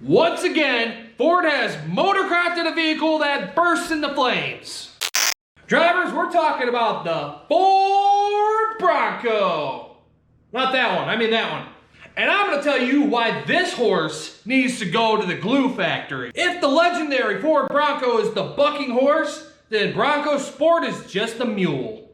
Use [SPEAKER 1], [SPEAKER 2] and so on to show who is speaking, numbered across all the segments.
[SPEAKER 1] Once again, Ford has motorcrafted a vehicle that bursts into flames. Drivers, we're talking about the Ford Bronco. Not that one, I mean that one. And I'm going to tell you why this horse needs to go to the glue factory. If the legendary Ford Bronco is the bucking horse, then Bronco Sport is just a mule.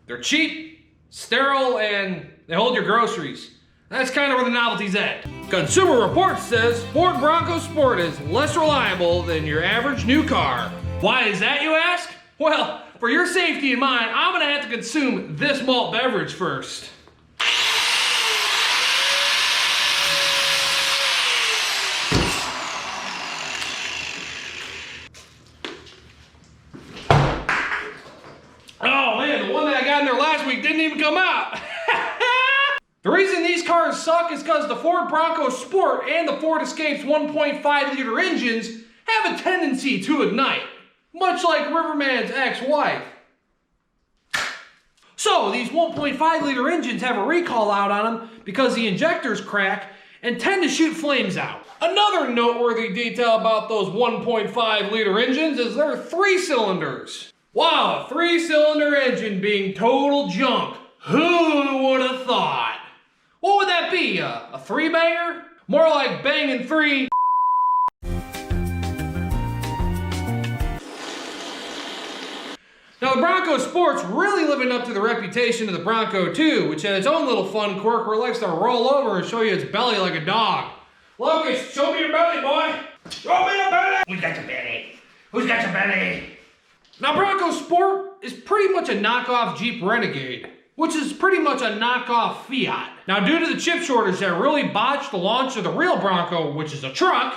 [SPEAKER 1] They're cheap, sterile, and they hold your groceries. That's kind of where the novelty's at. Consumer Reports says Ford Bronco Sport is less reliable than your average new car. Why is that, you ask? Well, for your safety and mine, I'm gonna have to consume this malt beverage first. Oh man, the one that I got in there last week didn't even come out. The reason these cars suck is because the Ford Bronco Sport and the Ford Escape's 1.5 liter engines have a tendency to ignite, much like Riverman's ex-wife. So these 1.5 liter engines have a recall out on them because the injectors crack and tend to shoot flames out. Another noteworthy detail about those 1.5 liter engines is they're 3 cylinders. Wow, a 3-cylinder engine being total junk. Who would have thought? What would that be, a 3-banger? More like banging 3. Now the Bronco Sport's really living up to the reputation of the Bronco 2, which had its own little fun quirk where it likes to roll over and show you its belly like a dog. Locust, show me your belly, boy! Show me your belly! Who's got your belly? Who's got your belly? Now Bronco Sport is pretty much a knockoff Jeep Renegade, which is pretty much a knockoff Fiat. Now due to the chip shortage that really botched the launch of the real Bronco, which is a truck,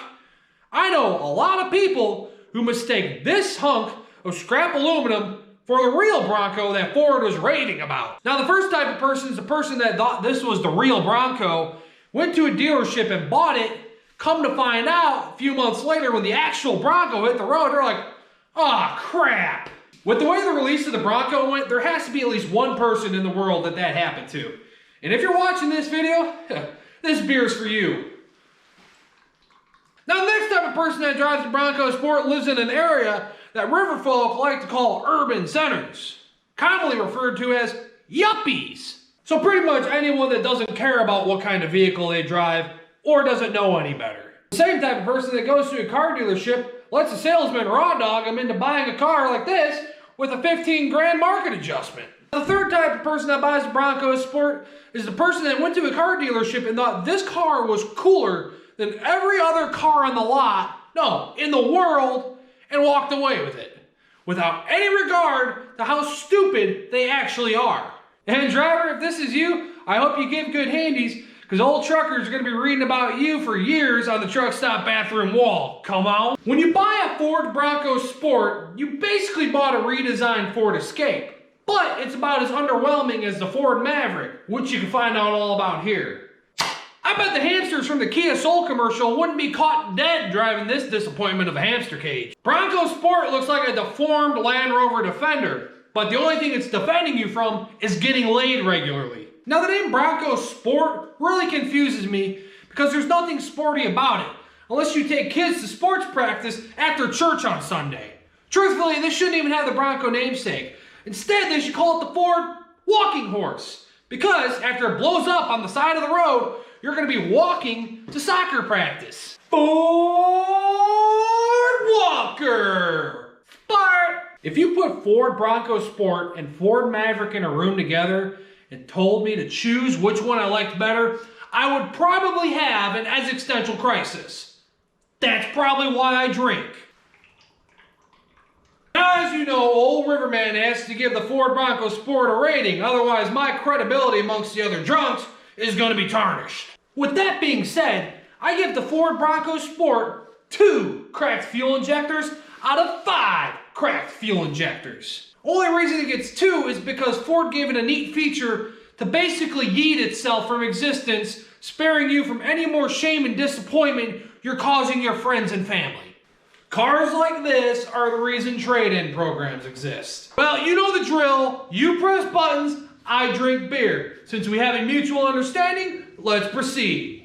[SPEAKER 1] I know a lot of people who mistake this hunk of scrap aluminum for the real Bronco that Ford was raving about. Now the first type of person is the person that thought this was the real Bronco, went to a dealership and bought it, come to find out a few months later when the actual Bronco hit the road, they're like, "Aw, crap." With the way the release of the Bronco went, there has to be at least one person in the world that happened to. And if you're watching this video, this beer's for you. Now the next type of person that drives the Bronco Sport lives in an area that river folk like to call urban centers, commonly referred to as yuppies. So pretty much anyone that doesn't care about what kind of vehicle they drive or doesn't know any better. The same type of person that goes to a car dealership lets a salesman raw dog him into buying a car like this with a 15 grand market adjustment. The third type of person that buys a Bronco Sport is the person that went to a car dealership and thought this car was cooler than every other car on the lot, no, in the world, and walked away with it, without any regard to how stupid they actually are. And driver, if this is you, I hope you give good handies, because old truckers are going to be reading about you for years on the truck stop bathroom wall. Come on. When you buy a Ford Bronco Sport, you basically bought a redesigned Ford Escape. But it's about as underwhelming as the Ford Maverick, which you can find out all about here. I bet the hamsters from the Kia Soul commercial wouldn't be caught dead driving this disappointment of a hamster cage. Bronco Sport looks like a deformed Land Rover Defender, but the only thing it's defending you from is getting laid regularly. Now the name Bronco Sport really confuses me because there's nothing sporty about it, unless you take kids to sports practice after church on Sunday. Truthfully, this shouldn't even have the Bronco namesake. Instead, they should call it the Ford Walking Horse, because after it blows up on the side of the road, you're going to be walking to soccer practice. Ford Walker Sport! If you put Ford Bronco Sport and Ford Maverick in a room together and told me to choose which one I liked better, I would probably have an existential crisis. That's probably why I drink. Now, as you know, old Riverman has to give the Ford Bronco Sport a rating, otherwise my credibility amongst the other drunks is going to be tarnished. With that being said, I give the Ford Bronco Sport 2 cracked fuel injectors out of 5 cracked fuel injectors. Only reason it gets 2 is because Ford gave it a neat feature to basically yeet itself from existence, sparing you from any more shame and disappointment you're causing your friends and family. Cars like this are the reason trade-in programs exist. Well, you know the drill. You press buttons, I drink beer. Since we have a mutual understanding, let's proceed.